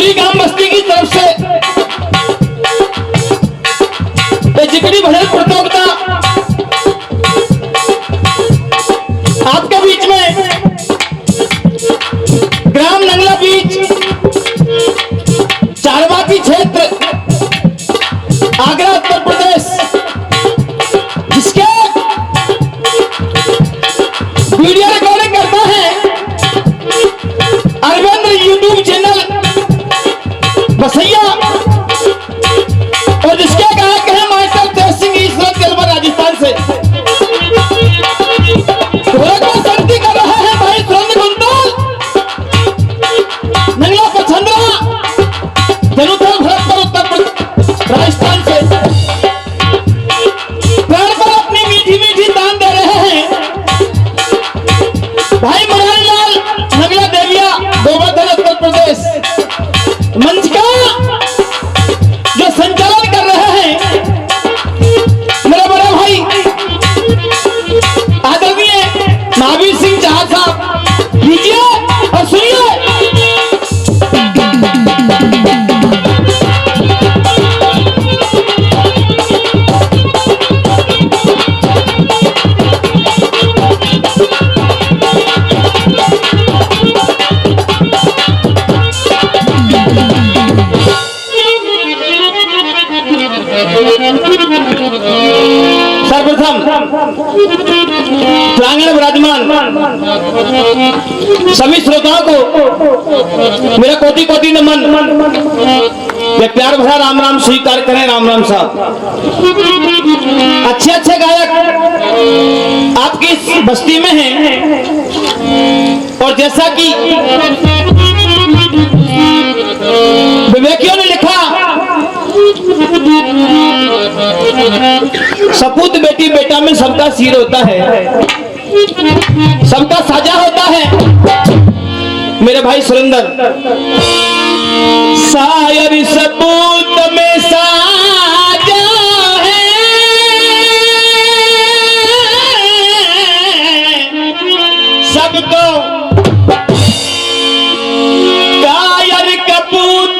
पूरी गांव बस्ती की तरफ से जिक्री भजन प्रतियोगिता आपके बीच में ग्राम नंगला बीच चारवाती क्षेत्र आगरा उत्तर प्रदेश जिसके वीडियो रिकॉर्डिंग करता है अरविंद यूट्यूब चैनल बसैया और जिसके गायक हैं मास्टर तेज सिंह ईश्वर गलवा राजस्थान से संगति कर रहे हैं भाई सुरेंद्र गुंतल नंगला पछंदरा जनुथल भरतपुर उत्तर प्रदेश राजस्थान से पैर पर अपनी मीठी मीठी दान दे रहे हैं भाई मनोहर लाल नगला देविया गोवर्धन उत्तर प्रदेश मंच का जो संचालन कर रहे हैं मेरे बड़े भाई आदरणीय महावीर सिंह जहाज साहब लीजिए और सुनिए। सर्वप्रथम प्रांगण विराजमान सभी श्रोताओं को मेरा कोटि कोटि नमन। ये प्यार भरा राम राम स्वीकार करें। राम राम साहब, अच्छे अच्छे गायक आपकी इस बस्ती में हैं और जैसा कि विवेकियों ने लिखा सपूत बेटी बेटा में सबका सिर होता है, सबका साजा होता है। मेरे भाई सुरेंद्र शायर सपूत में साजा है, सबको कायर कपूत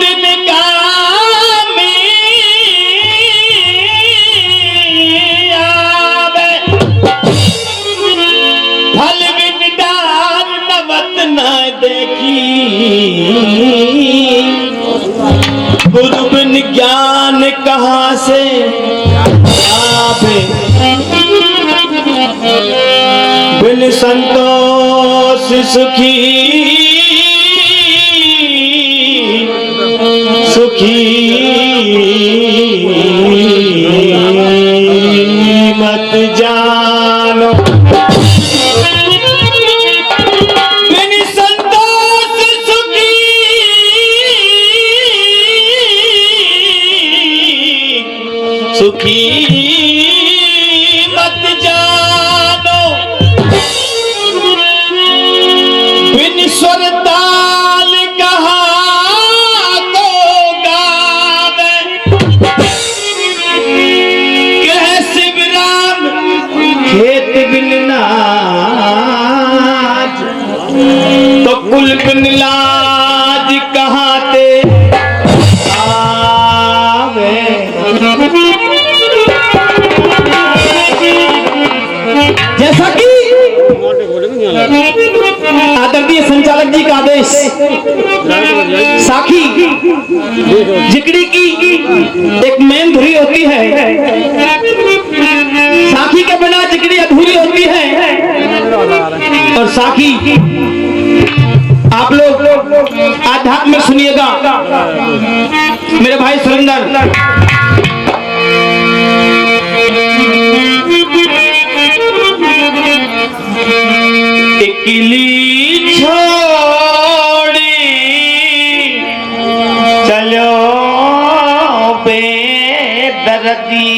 गुरु बिन ज्ञान कहाँ से आवे, बिन संतोष सुखी सुखी मत जानो। सुखी मत जानो बिन स्वर ताल कहाँ को गावे, कह शिवराम खेत बिन नाज तो कुल बिन लाज कहाँ ते आवे। जैसा कि आदरणीय संचालक जी का आदेश, साखी जिकड़ी की एक मेन धुरी होती है, साखी के बिना जिकड़ी अधूरी होती है। और साखी आप लोग आध्यात्म में सुनिएगा मेरे भाई सुरेंद्र। टिकली छोड़ी चलो बेदर्दी,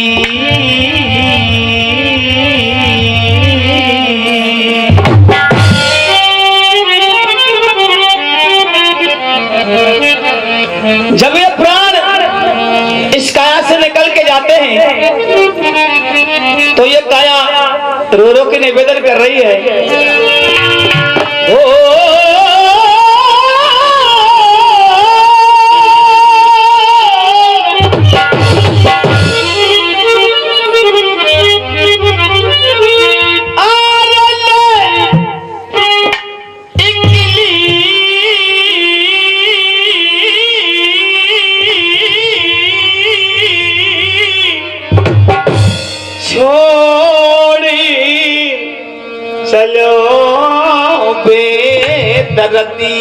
जब ये प्राण इस काया से निकल के जाते हैं तो ये काया रो रो के निवेदन कर रही है, ओ दरदी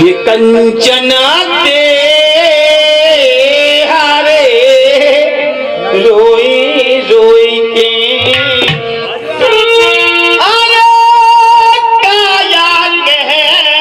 ये कंचना दे हारे रोई रोई के अरे काया गहरा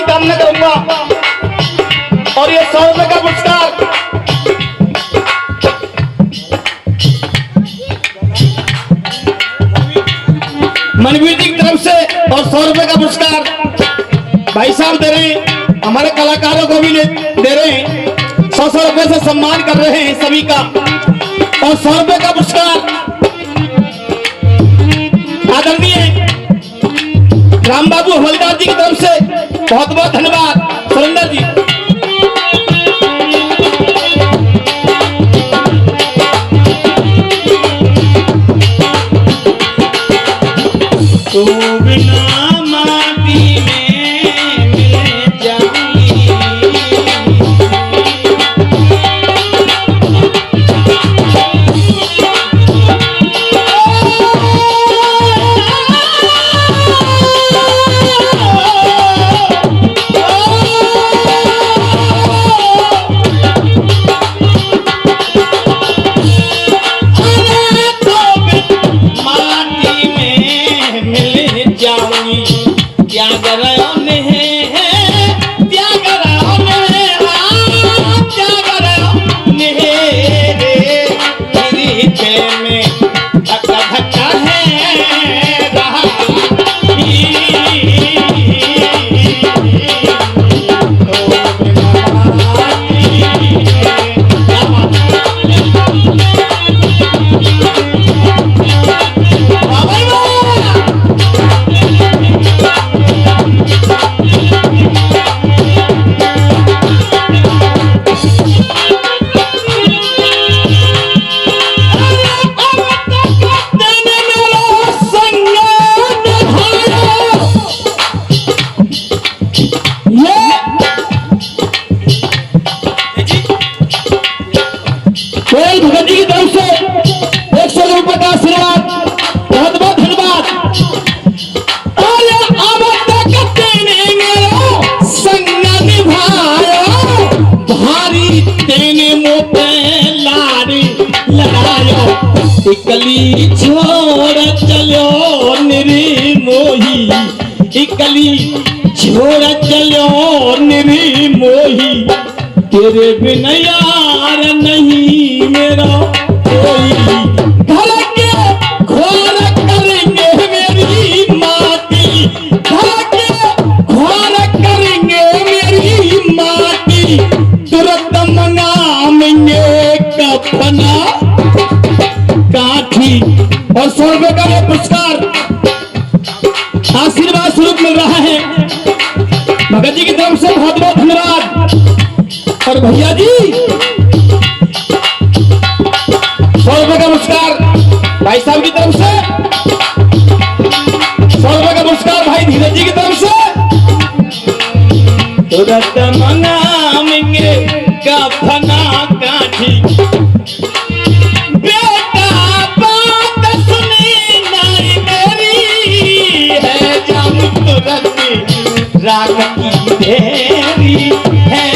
कामना करूंगा और ये 100 रुपए का पुरस्कार मनवीर जी की तरफ से और 100 रुपए का पुरस्कार भाई साहब दे रहे हैं, हमारे कलाकारों को भी दे रहे हैं, 100 रुपए से सम्मान कर रहे हैं सभी का और 100 रुपए का पुरस्कार आदरणीय राम बाबू हवलदार जी की तरफ से बहुत बहुत धन्यवाद सुरेंद्र जी। तू बिना माटी में मिल जाऊंगी भगत जी की तरफ से 100 रुपए का आशीर्वाद बहुत बहुत धन्यवाद। संग निभायो भारी तेने मोटे लाड़ी लगायो इकली छोड़ चलो निरी मोही इकली छोड़ चलो निरी मोही तेरे बिना यार नहीं मेरा कोई घर के घोर करेंगे मेरी माटी घर के घोर करेंगे मेरी माटी तुरंत मंगाएंगे कफना काठी और 100 रुपए का ये पुरस्कार आशीर्वाद स्वरूप मिल रहा है भगत जी की तरफ से बहुत बहुत धन्यवाद। और भैया जी 100 रुपए का पुरस्कार भाई साहब की तरफ से 100 रुपए का पुरस्कार भाई धीरज जी की तरफ से तुरंत मंगाएंगे कफना काठी बेटा बात सुनी नहीं मेरी है जम तुरंत राग की देरी है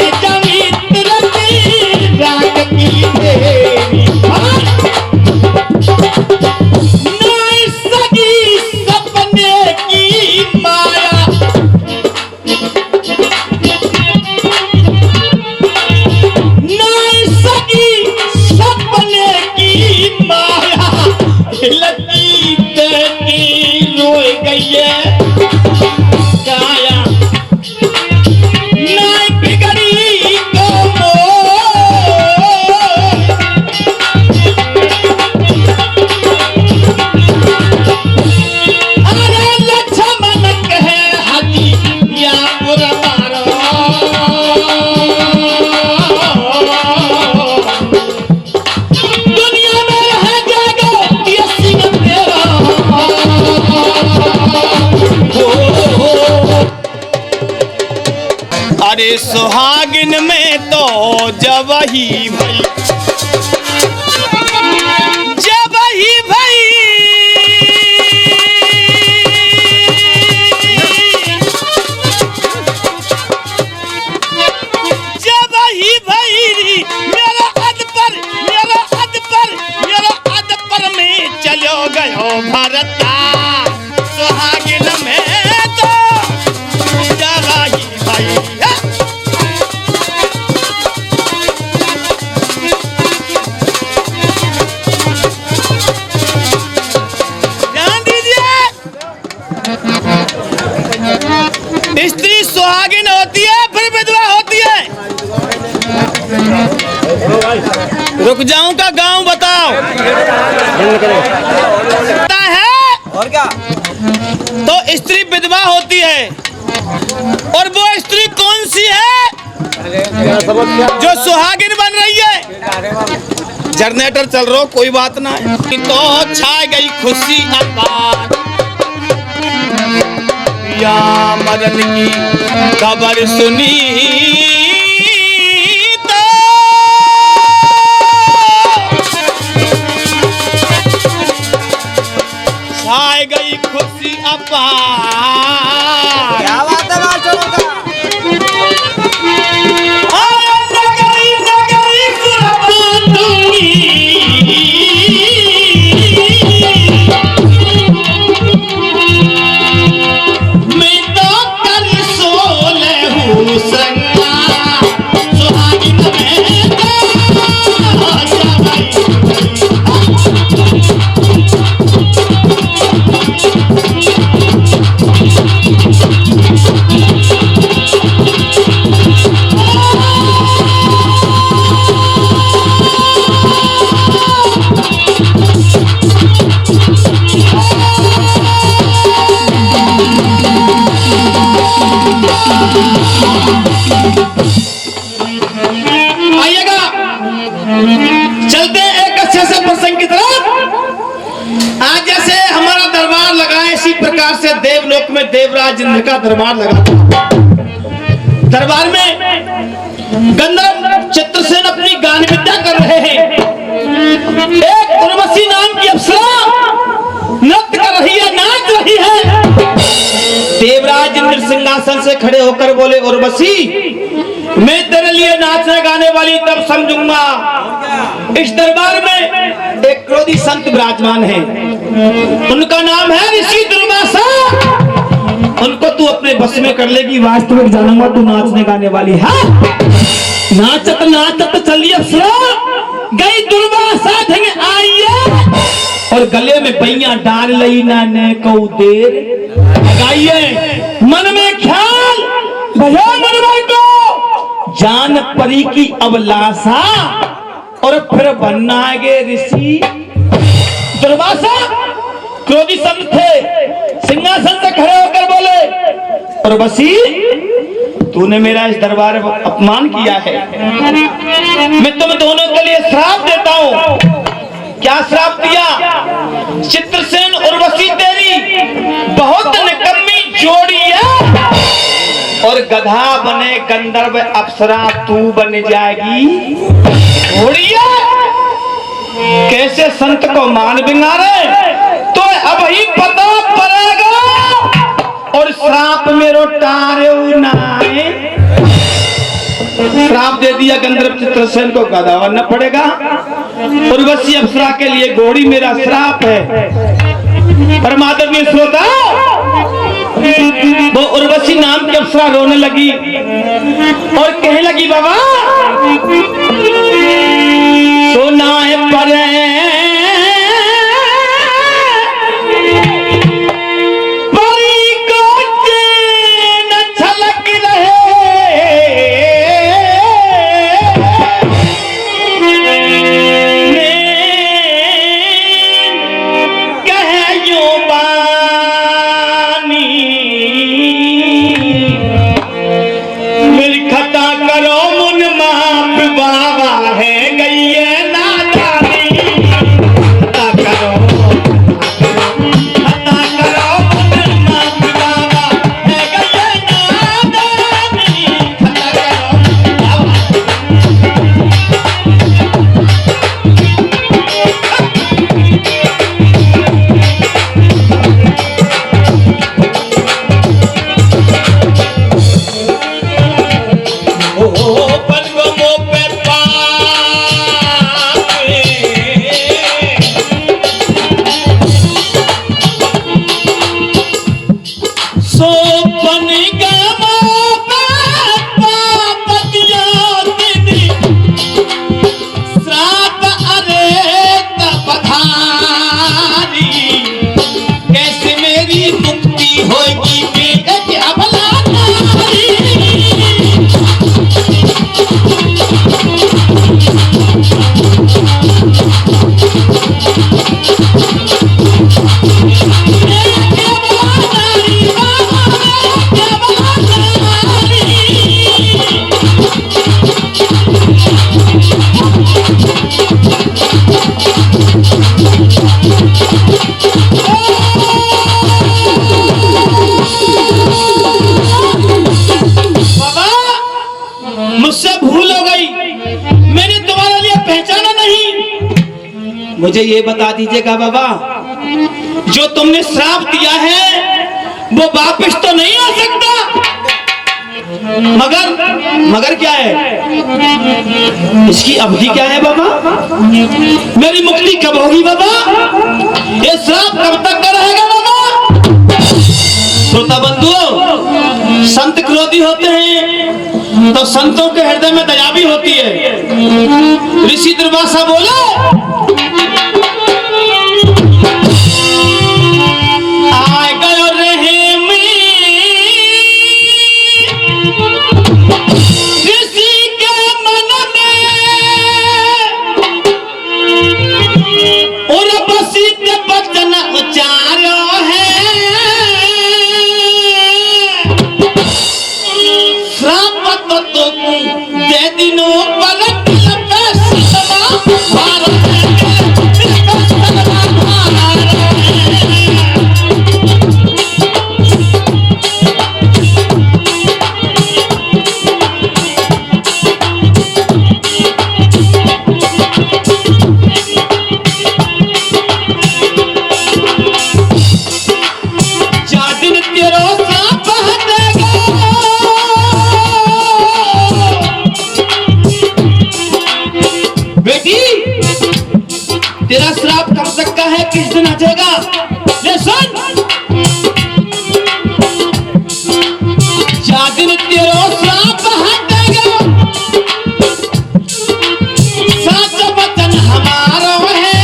सपने की माया लगी तेरे सुहागिन में तो जब ही भई भरता सुहागिन में तो जरा ही भाई ध्यान दीजिए। स्त्री सुहागिन होती है फिर विधवा होती है। रुक जाऊं का गांव बताओ और क्या। तो स्त्री विधवा होती है और वो स्त्री कौन सी है जो सुहागिन बन रही है। जनरेटर चल रहा कोई बात ना है। तो छा गई खुशी अपार या मदन की खबर सुनी आए गई खुशी अपार। क्या बात है मास्टरों का। मैं तो कर सोले हूँ संगा सुहागिन में आइएगा। चलते एक अच्छे से प्रसंग की तरफ। आज जैसे हमारा दरबार लगा है इसी प्रकार से देवलोक में देवराज इंद्र का दरबार लगा। दरबार में गंधर्व चित्रसेन अपनी गान विद्या कर रहे हैं। एक उर्वशी नाम की अप्सरा नृत्य कर रही है, नाच रही है। देवराज इंद्र सिंहासन से खड़े होकर बोले, उर्वशी मैं तेरे लिए नाचने गाने वाली तब समझूंगा। इस दरबार में एक क्रोधी संत विराजमान है, उनका नाम है ऋषि दुर्वासा। उनको तू अपने बस में कर लेगी, वास्तविक जानूंगा तू नाचने गाने वाली है। नाचत नाचत चलिए अप्सरा गई दुर्वासा ढंग आइए और गले में बैया डाल लई ना ने को देर लगाइए। मन में ख्याल भया मनवा को जान परी की अभिलाषा और फिर बनना गे ऋषि दुर्वासा। क्रोधी संत थे, सिंहासन से खड़े होकर बोले, उर्वशी तूने मेरा इस दरबार में अपमान किया है। मैं तुम दोनों के लिए श्राप देता हूँ। क्या श्राप दिया? चित्रसेन उर्वशी तेरी बहुत निकम्मी जोड़ी है और गधा बने गंधर्व अप्सरा तू बन जाएगी घोड़िया। कैसे संत को मान बिगाड़े तो अब ही पता पड़ेगा और श्राप मेरो टारे नाए। श्राप दे दिया गंधर्व चित्रसेन को, गधा बनना पड़ेगा। उर्वशी अप्सरा के लिए घोड़ी मेरा श्राप है। परमादरणीय श्रोता, वो उर्वशी नाम की अप्सरा रोने लगी और कहने लगी, बाबा सोना है पर करो मुन माप मुझे ये बता दीजिएगा बाबा, जो तुमने श्राप दिया है वो वापस तो नहीं आ सकता, मगर क्या है, इसकी अवधि क्या है बाबा? मेरी मुक्ति कब होगी बाबा? ये श्राप कब तक का रहेगा बाबा? श्रोता बंधुओं, संत क्रोधी होते हैं तो संतों के हृदय में दया भी होती है। ऋषि दुर्वासा बोले, आए गयो रहे में ऋषि के मन में और बसी के वचन उचारो है, श्राप तो दे दिनों पलट तेरा श्राप कब तक का है, किस दिन हटेगा? ले सुन, जा दिन तेरा श्राप हटेगा, सच वचन हमारा है,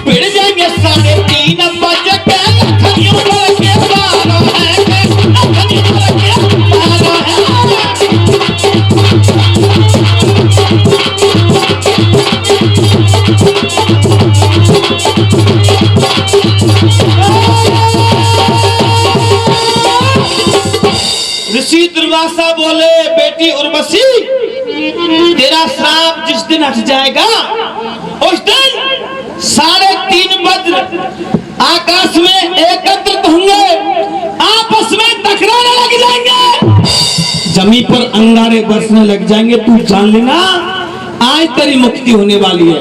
पिड़ जाएंगे 3:30 बजे के लखनियों पर के बारो है, लखनियों पर के बारो है। ऋषि दुर्वासा बोले, बेटी उर्वशी, तेरा श्राप जिस दिन हट जाएगा उस दिन 3:30 वज्र आकाश में एकत्रित होंगे, आपस में टकराने लग जाएंगे, जमीन पर अंगारे बरसने लग जाएंगे। तू जान लेना, आज तेरी मुक्ति होने वाली है।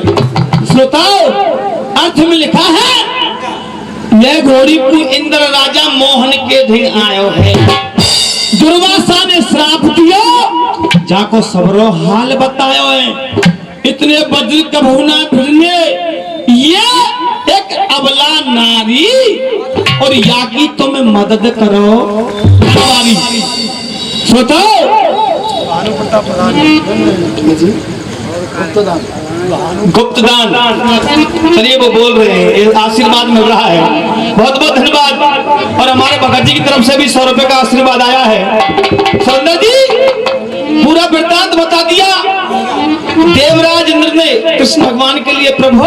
श्रोताओ, अर्थ में लिखा है, यह घोड़ी को इंद्र राजा मोहन के दिन आयो है। दुर्वासा ने श्राप दिया, जाको सबरो हाल बतायो है, इतने वज्र कभू ना फिरने, ये एक अबला नारी और या की तुम्हें मदद करो हमारी। श्रोताओ, गुप्तदान, चलिए वो बोल रहे हैं, आशीर्वाद मिल रहा है, बहुत बहुत धन्यवाद। और हमारे भगत जी की तरफ से भी 100 रुपए का आशीर्वाद आया है। सुंदर जी पूरा वृत्तांत बता दिया। देवराज इंद्र ने कृष्ण भगवान के लिए, प्रभु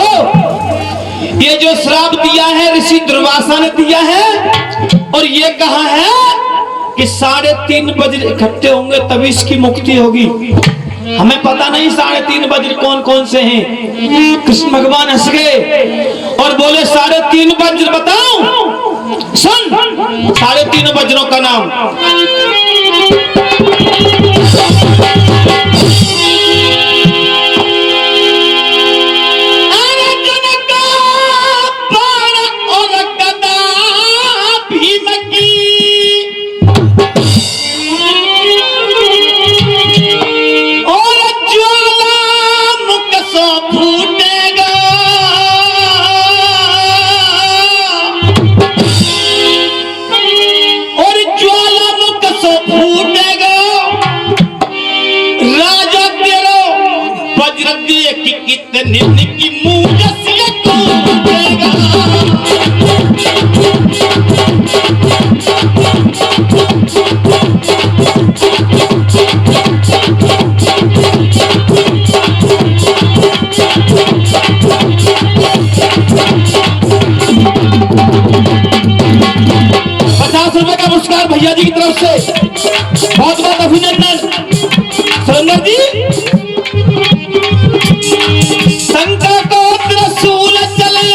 ये जो श्राप दिया है ऋषि दुर्वासा ने दिया है, और ये कहा है कि 3:30 वज्र इकट्ठे होंगे तभी इसकी मुक्ति होगी। हमें पता नहीं 3:30 वज्र कौन कौन से हैं। कृष्ण भगवान हंस गए और बोले, 3:30 वज्र बताओ। सुन 3:30 वज्रों का नाम, की मुंह जैसी टूटेगा। ₹50 का पुरस्कार भैया जी की तरफ से, बहुत बहुत अभिनंदन। सुरेंद्र जी, शंकर को त्रिशूल चले,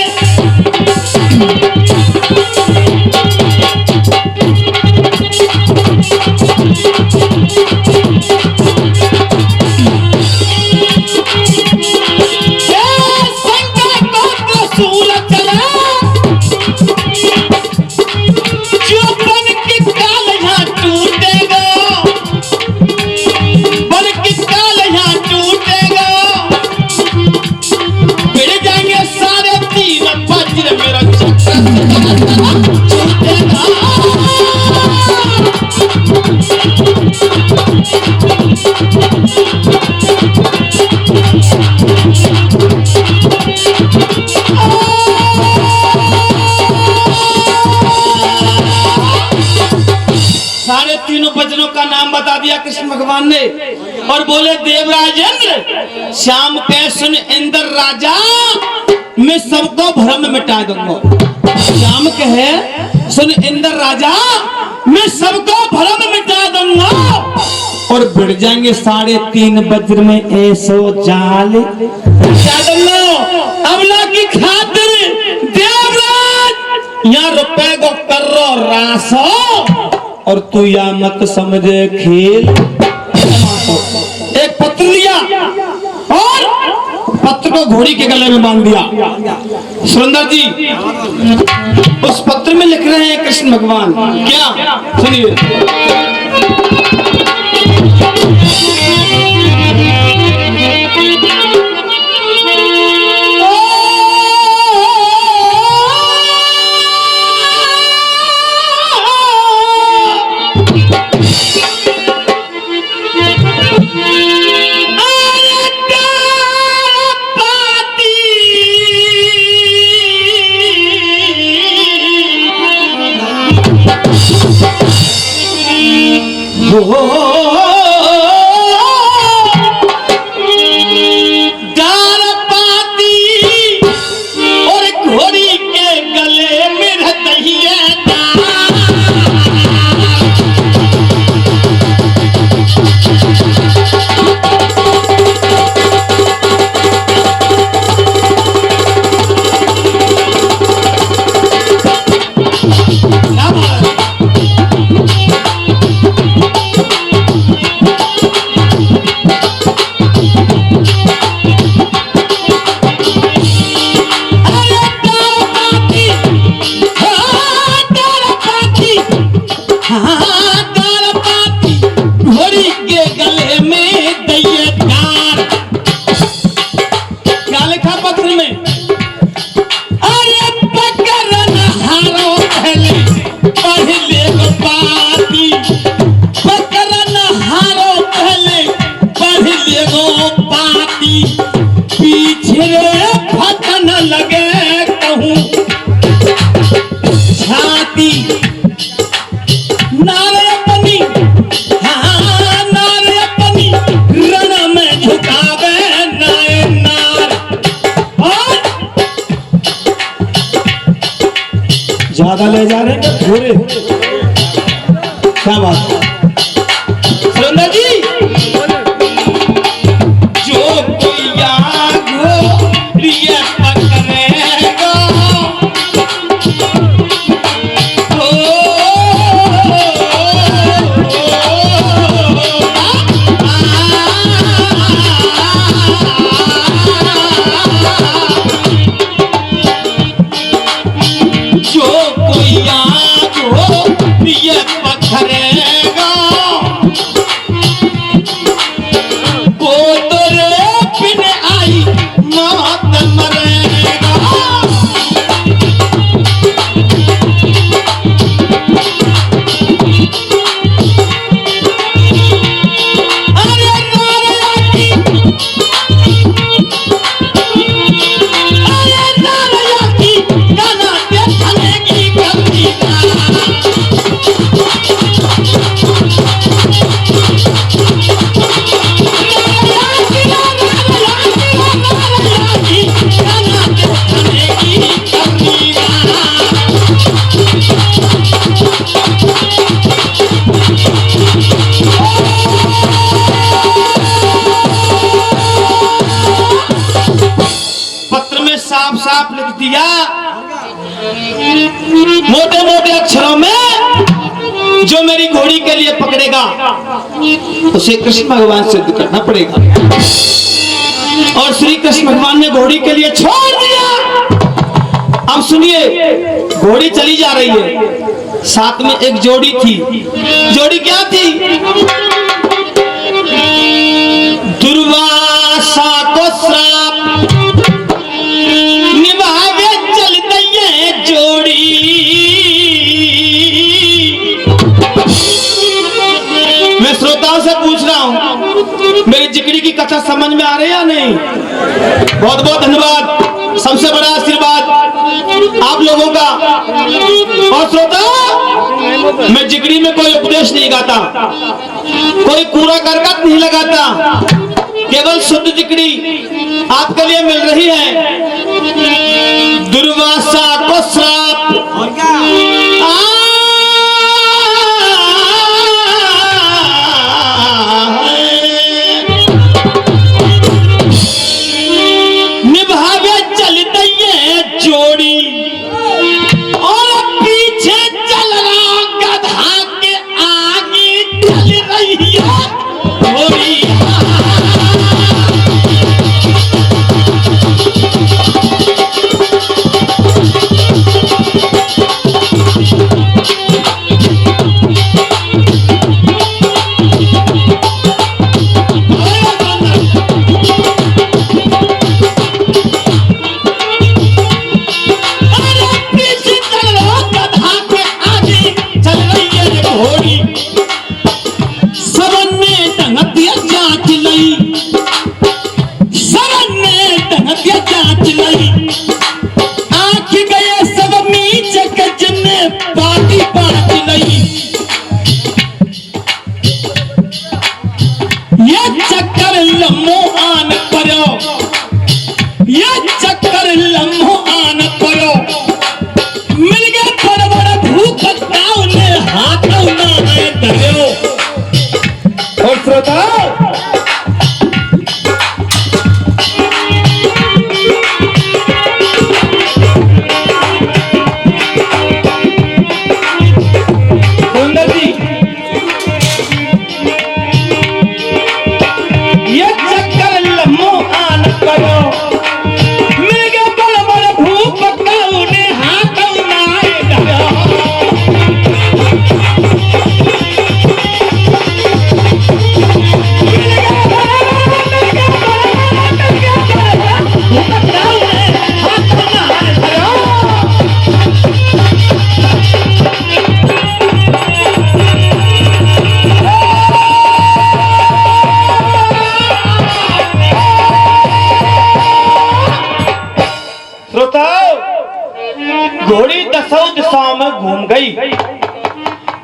दिया कृष्ण भगवान ने और बोले देवराजेंद्र श्याम के सुन इंद्र राजा मैं सबको भ्रम मिटा दूंगा। श्याम कहे सुन इंद्र राजा मैं सबको भ्रम मिटा दूंगा और बढ़ जाएंगे 3.5 वज्र में ऐसो जाल अबला की खातिर देवराज यहाँ रुपए को करो रासो और तू या मत समझे खेल। एक पत्र लिया और पत्र को घोड़ी के गले में बांध दिया। सुंदर जी उस पत्र में लिख रहे हैं कृष्ण भगवान क्या, सुनिए। ज्यादा ले जा रहे हैं घोड़े, क्या बात है सुरेंद्र जी। जो कोई प्रिय पकड़ेगा साफ लिख दिया मोटे मोटे अक्षरों में, जो मेरी घोड़ी के लिए पकड़ेगा उसे कृष्ण भगवान सिद्ध करना पड़ेगा। और श्री कृष्ण भगवान ने घोड़ी के लिए छोड़ दिया। अब सुनिए, घोड़ी चली जा रही है, साथ में एक जोड़ी थी। जोड़ी क्या थी? दुर्वासा को श्राप निभावे चलते ये जोड़ी। मैं श्रोताओं से पूछ रहा हूं, मेरी जिगरी की कथा समझ में आ रही है या नहीं? बहुत बहुत धन्यवाद, सबसे बड़ा आशीर्वाद आप लोगों का। और श्रोता, मैं जिगरी में कोई उपदेश नहीं गाता, कोई कूड़ा करकट नहीं लगाता, केवल शुद्ध चिकड़ी आपके लिए मिल रही है। दुर्वासा को श्राप और क्या निभावे चलते ये जोड़ी और पीछे चल रहा गधा के आगे चल रही है घोड़ी। घोड़ी दसों दिशाओं में घूम गई,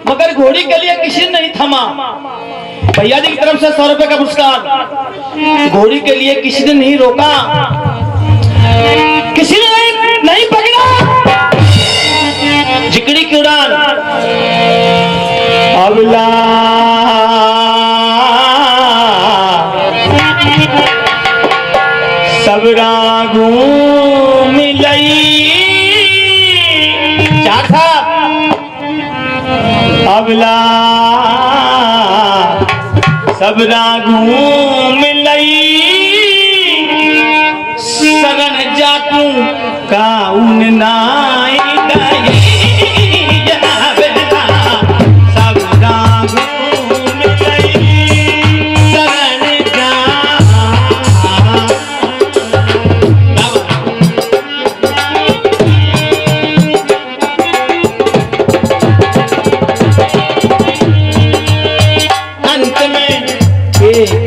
मगर घोड़ी के लिए किसी ने नहीं थमा। भैया जी की तरफ से 100 रुपए का पुरस्कार। घोड़ी के लिए किसी ने नहीं रोका, किसी ने नहीं पकड़ा। जिकड़ी की उड़ान अबला सब रागू मिलई अबला सब रागू मिलई सगन जाकू काउन नाई दई सब रागू मिलई सगन जा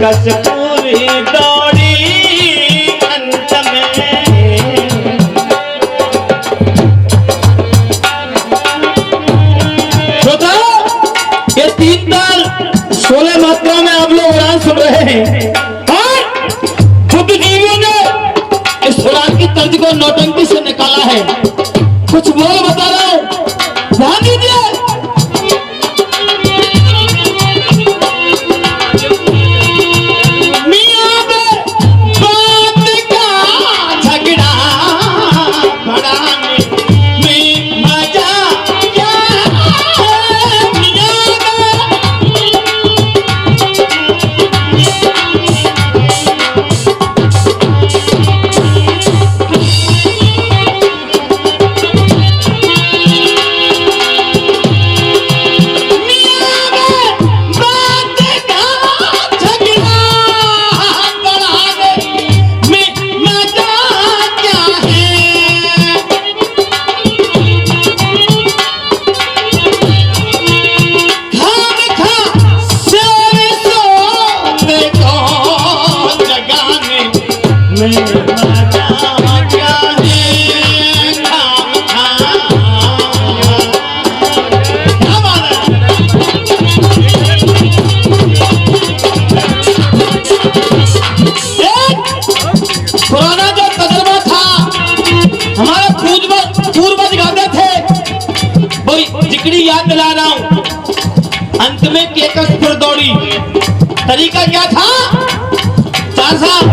कस पूरी दौड़ी अंत में श्रोता, ये 3 ताल 16 मात्रा में आप लोग उड़ान सुन रहे हैं और बुद्धिजीवियों ने इस उड़ान की तर्ज को नौटंकी से निकाला है। कुछ बोल बता रहा हूं, ध्यान दीजिए। याद दिला रहा हूं। अंत में केकसपुर दौड़ी, तरीका क्या था चार साहब?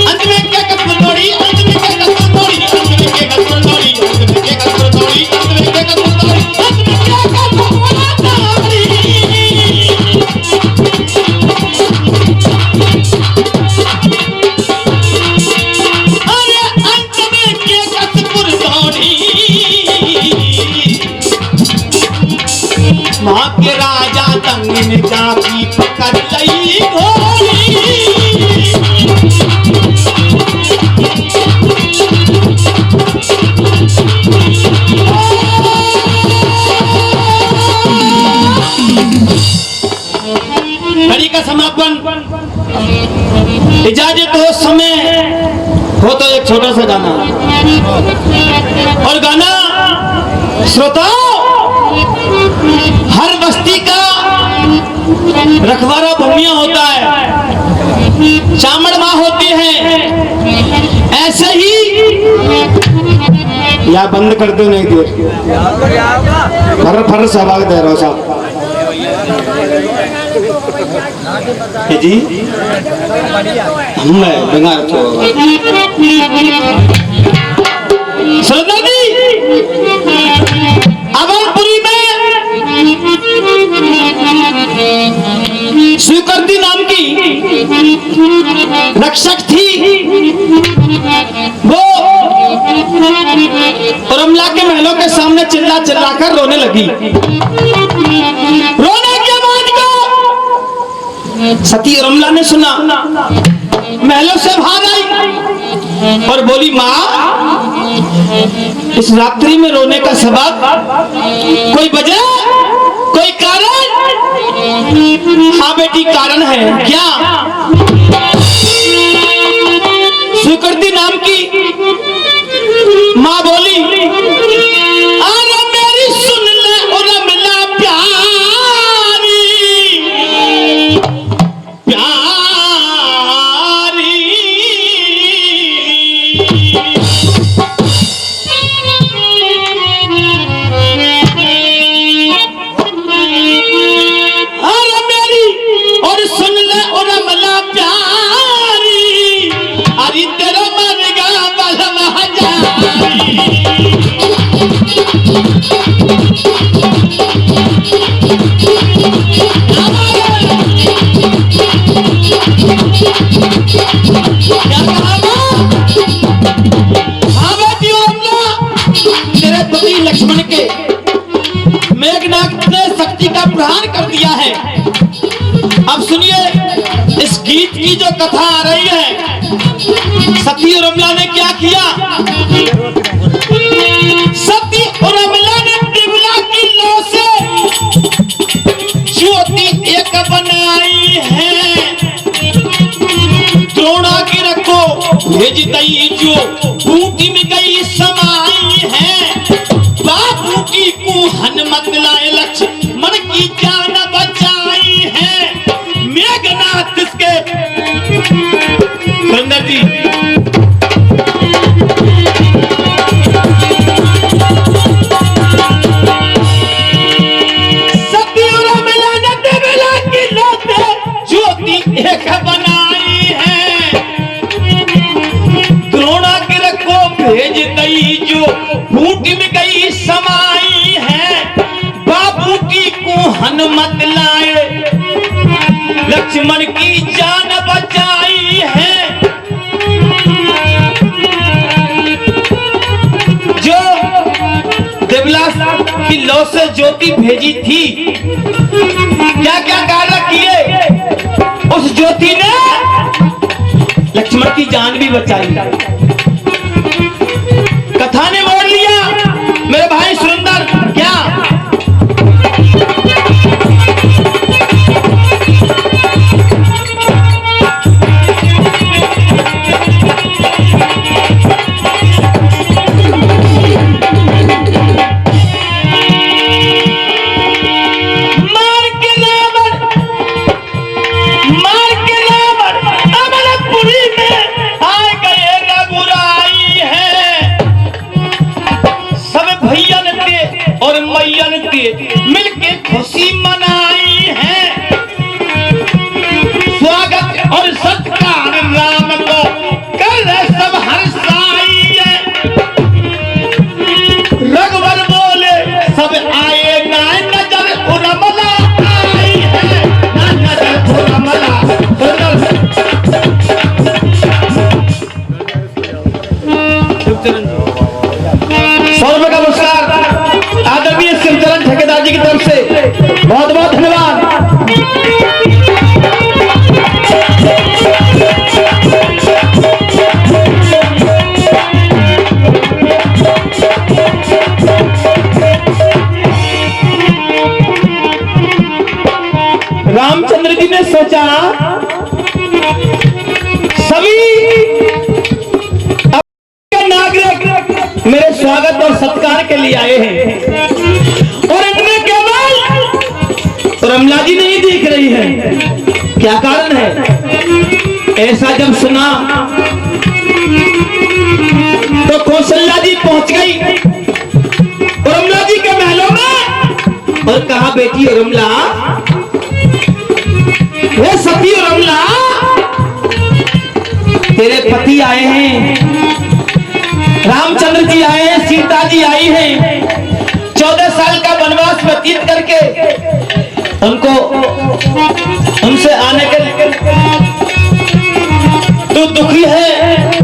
अंत में केकसपुर दौड़ी, अंत में केकसपुर दौड़ी, अंत में केकसपुर दौड़ी, अंत में केकसपुर दौड़ी, अंत में केकसपुर दौड़ी, अंत में केकसपुर दौड़ी। अरे अंत में केकसपुर दौड़ी, वहां के राजा दंगन जाती पकड़ लई घोड़ी। कड़ी का समापन, इजाजत हो समय हो तो एक छोटा सा गाना, और गाना श्रोताओ, हर बस्ती का रखवारा भूमिया होता है, चामड़ माँ होती है। ऐसे ही या बंद कर दो नहीं देर फर फर सहभाग दे रहा साहब जी, हम बंगाल सरदार जी अवलपुरी में स्वीकृति नाम की रक्षक थी। वो रमला के महलों के सामने चिल्ला चिल्ला कर रोने लगी। रोने के बाद को सती रमला ने सुना, महलों से भाग आई और बोली, माँ इस रात्रि में रोने का सबब कोई वजह, कोई कारण? हाँ बेटी कारण है। क्या? स्वीकृति नाम की माँ बोली, अरे मेरी सुन ले और मिला प्यारी प्यारी, अरे मेरी और सुन ले और मिला प्यारी, अरे तेरा मरेगा बलम हजारी। क्या कहा? हाँ बेटी रमला, तेरे पति लक्ष्मण के मेघनाथ ने शक्ति का प्रहार कर दिया है। अब सुनिए इस गीत की जो कथा आ रही है। सती और रमला ने क्या किया? सती और रमला ने दिवला की लौ से ज्योति एक बनाई है। द्रोणा की रखो भेज दई जो बूटी में गई समाई है। बापू की कुहन मत लाए लक्ष्मण की जान बचाई है। मेघनाथ इसके सुंदर जी सती और रमला ने दिवला की लौ से ज्योति एक बनाई है। द्रोणा के रखो भेज दई जो बूटी में गई समाई है। बाबू की कुहन मत लाए लक्ष्मण की जान बचाई है। जो देवला की लौ से ज्योति भेजी थी, क्या क्या कार्य किए? उस ज्योति ने लक्ष्मण की जान भी बचाई। कथा ने मोड़ लिया मेरे भाई सुरेंद्र। क्या? मार के रावण अमलपुरी में आ गए रघुराई। मिलके खुशी मनाई है। स्वागत और सत्कार राम को कर सब हर्षाई है। रघुवर बोले सब आए ना नजर उरमला आई है, ना नजर उरमला। सौ का पुरस्कार आदरणीय शिवचरण ठेकेदार जी की तरफ से बहुत बहुत धन्यवाद। रामचंद्र जी ने सोचा सभी नागरिक मेरे स्वागत और सत्कार के लिए आए हैं और इनमें केवल रमला जी नहीं दिख रही है। क्या कारण है? ऐसा जब सुना तो कौशल्या जी पहुंच गई रमला जी के महलों में और कहा, बेटी रमला, वो सती रमला, तेरे पति आए हैं, रामचंद्र जी आए हैं, सीता जी आई हैं। 14 साल का वनवास व्यतीत करके उनको उनसे आने के तू दुखी है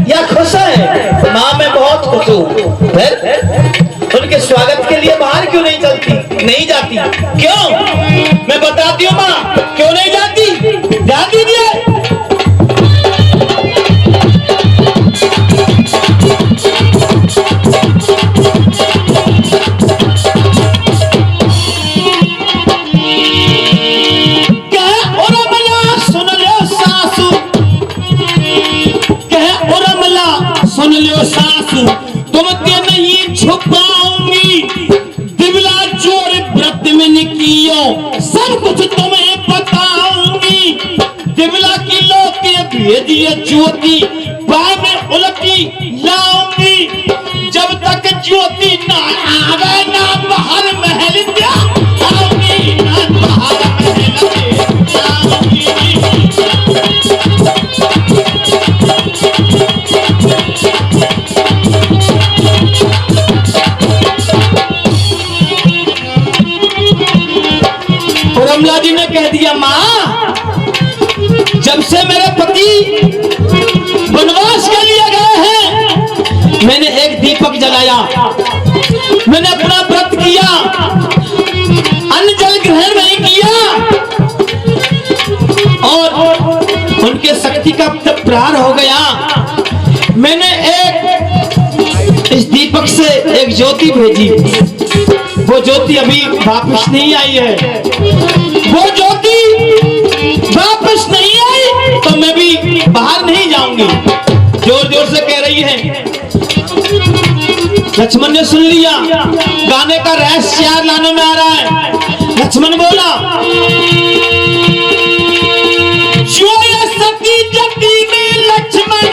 या खुश है? माँ मैं बहुत खुश हूँ। उनके स्वागत के लिए बाहर क्यों नहीं चलती, नहीं जाती? क्यों? मैं बताती हूँ माँ, क्यों नहीं जाती? ध्यान दीजिए। सुन लो सासू, तुमके नहीं छुपाऊंगी, दिवला जोर व्रत में निकियो, सब कुछ तुम्हें बताऊंगी। दिवला की लोके भेजिए ज्योति, बाय में उलटी लाऊंगी। जब तक ज्योति ना आवे ना बाहर महल क्या आऊंगी, ना बाहर महल आऊंगी। रमला जी ने कह दिया, माँ जब से मेरे पति वनवास के लिए गए हैं, मैंने एक दीपक जलाया, मैंने अपना व्रत किया, अन्न जल ग्रहण नहीं किया और उनके शक्ति का प्रहार हो गया। मैंने इस दीपक से एक ज्योति भेजी, वो ज्योति अभी वापस नहीं आई है। वो ज्योति वापस नहीं आई तो मैं भी बाहर नहीं जाऊंगी। जोर जोर से कह रही है। लक्ष्मण ने सुन लिया, गाने का रहस्य याद लाने में आ रहा है। लक्ष्मण बोला, जो ये सती जति में लक्ष्मण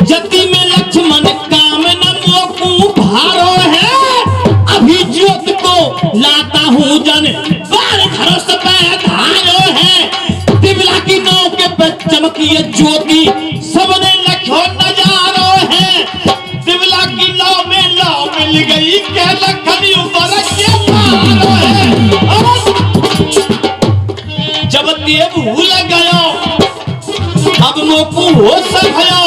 जति में लक्ष्मण काम न मोकू भारो है। अभी ज्योत को लाता हूँ जन बार खरस पे धारो है। दिवला की नौ के पे चमकी ज्योति, सबने लखो नजारो है। दिवला की लौ मिल गई के लखनी ऊपर के मारो है। जब ते भूल गयो अब मोकू हो सब भयो,